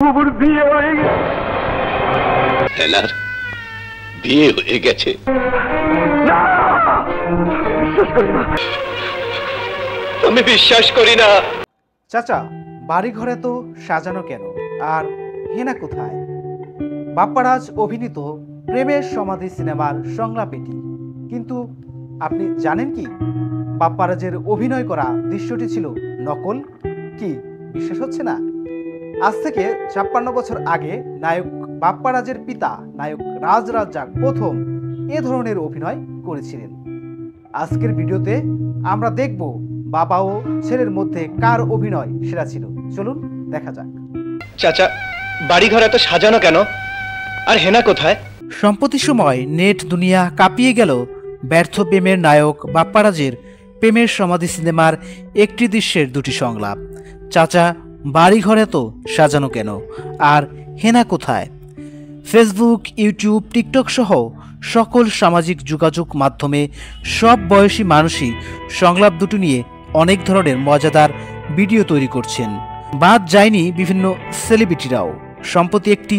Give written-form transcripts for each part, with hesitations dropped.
বিয়ে হয়ে গেছে। হেলার বিয়ে হয়ে গেছে। বিশ্বাস করি না, আমি বিশ্বাস করি না। চাচা, বাড়ি ঘরে তো সাজানো কেন, আর হেনা কোথায়? বাপ্পারাজ অভিনীত প্রেমের সমাধি সিনেমার সংলাপ এটি। কিন্তু আপনি জানেন কি, বাপ্পারাজের অভিনয় করা দৃশ্যটি ছিল নকল? কি বিশ্বাস হচ্ছে না? আজ থেকে 56 বছর আগে নায়ক বাপ্পারাজের পিতা নায়ক রাজ রাজ্জাক প্রথম এ ধরনের অভিনয় করেছিলেন। আজকের ভিডিওতে আমরা দেখব বাবা ও ছেলের মধ্যে কার অভিনয় সেরা ছিল। চলুন দেখা যাক। চাচা, বাড়িঘর এত সাজানো কেন, আর হেনা কোথায়? সম্প্রতি সময় নেট দুনিয়া কাঁপিয়ে গেল ব্যর্থ প্রেমের নায়ক বাপ্পারাজের প্রেমের সমাধি সিনেমার একটি দৃশ্যের দুটি সংলাপ। চাচা, বাড়িঘর এত সাজানো কেন, আর হেনা কোথায়? ফেসবুক, ইউটিউব, টিকটক সহ সকল সামাজিক যোগাযোগ মাধ্যমে সব বয়সী মানুষই সংলাপ দুটো নিয়ে অনেক ধরনের মজাদার ভিডিও তৈরি করছেন। বাদ যায়নি বিভিন্ন সেলিব্রিটিরাও। সম্প্রতি একটি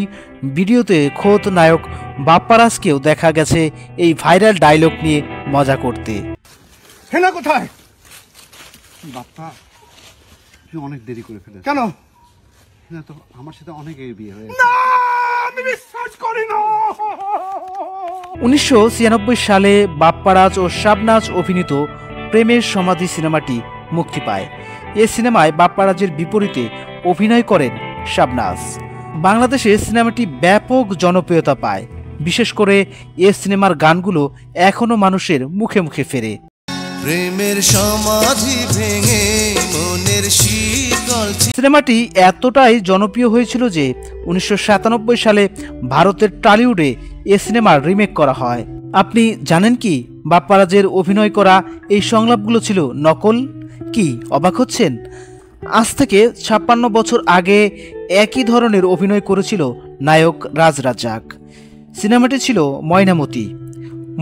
ভিডিওতে খোদ নায়ক বাপ্পারাজকেও দেখা গেছে এই ভাইরাল ডায়লগ নিয়ে মজা করতে। হেনা কোথায়? বাপ্পা, তুই অনেক দেরি করে ফেলে। কেন? হেনা তো আমার সাথে অনেক বিয়ে হয়ে গেছে। না, আমি বিশ্বাস করি না। 1996 সালে বাপ্পারাজ ও শাবনাজ অভিনীত প্রেমের সমাধি সিনেমাটি মুক্তি পায়। এ সিনেমায় বাপ্পারাজের বিপরীতে অভিনয় করেন শাবনাজ। বাংলাদেশে সিনেমাটি ব্যাপক জনপ্রিয়তা পায়। বিশেষ করে এ সিনেমার গানগুলো এখনো মানুষের মুখে মুখে ফেরে। প্রেমের সমাধি ভেঙে মনের শিকল। সিনেমাটি এতটাই জনপ্রিয় হয়েছিল যে 1997 সালে ভারতের টলিউডে এ সিনেমার রিমেক করা হয়। আপনি জানেন কি, বাপ্পারাজের অভিনয় করা এই সংলাপগুলো ছিল নকল? কি অবাক হচ্ছেন? আজ থেকে 56 বছর আগে একই ধরনের অভিনয় করেছিল নায়ক রাজ রাজ্জাক। সিনেমাটি ছিল ময়নামতি।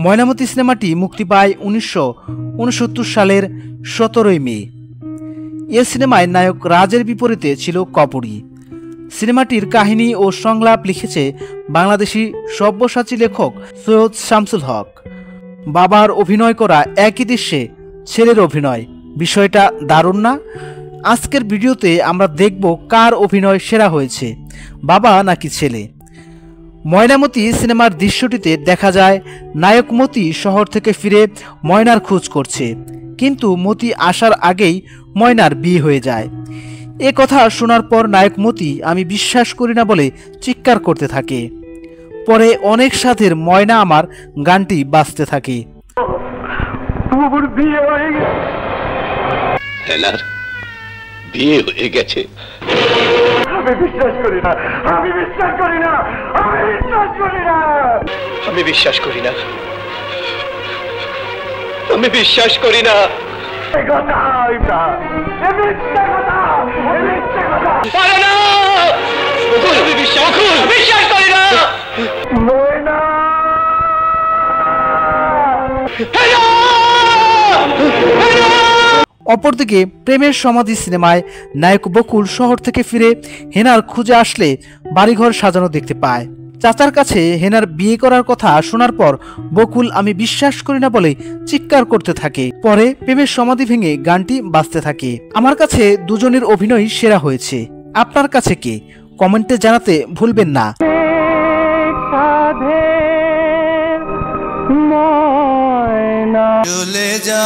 ময়নামতি সিনেমাটি মুক্তি পায় 1969 সালের 17 মে। এ সিনেমায় নায়ক রাজের বিপরীতে ছিল কপুরী। সিনেমাটির কাহিনী ও সংলাপ লিখেছে বাংলাদেশি সব্যসাচী লেখক সৈয়দ শামসুল হক। বাবার অভিনয় করা একই দৃশ্যে ছেলের অভিনয়, বিষয়টা দারুণ না? আজকের ভিডিওতে আমরা দেখব কার অভিনয় সেরা হয়েছে, বাবা নাকি ছেলে। ময়নামতি সিনেমার দৃশ্যটিতে দেখা যায় নায়ক মতি শহর থেকে ফিরে ময়নার খোঁজ করছে, কিন্তু মতি আসার আগেই ময়নার বিয়ে হয়ে যায়। এ কথা শোনার পর নায়ক মতি আমি বিশ্বাস করি না বলে চিৎকার করতে থাকে। পরে অনেক সাথের ময়না আমার গানটি বাজতে থাকে। বিয়ে হয়ে গেছে। হেলার বিয়ে হয়ে গেছে। আমি বিশ্বাস করি না, আমি বিশ্বাস করি না, আমি বিশ্বাস করি না, আমি বিশ্বাস করি না, আমি বিশ্বাস করি না। পারে না, আমি বিশ্বাস করি না। ময়না, অপরদিকে প্রেমের সমাধি সিনেমায় নায়ক বকুল শহর থেকে ফিরে হেনার খুঁজে আসলে বাড়িঘর সাজানো দেখতে পায়। চাচার কাছে হেনার বিয়ে করার কথা শোনার পর বকুল আমি বিশ্বাস করি না বলে চিৎকার করতে থাকে। পরে প্রেমের সমাধি ভেঙে গানটি বাজতে থাকে। আমার কাছে দুজনের অভিনয় সেরা হয়েছে। আপনার কাছে কে? কমেন্টে জানাতে ভুলবেন না। চলে যা।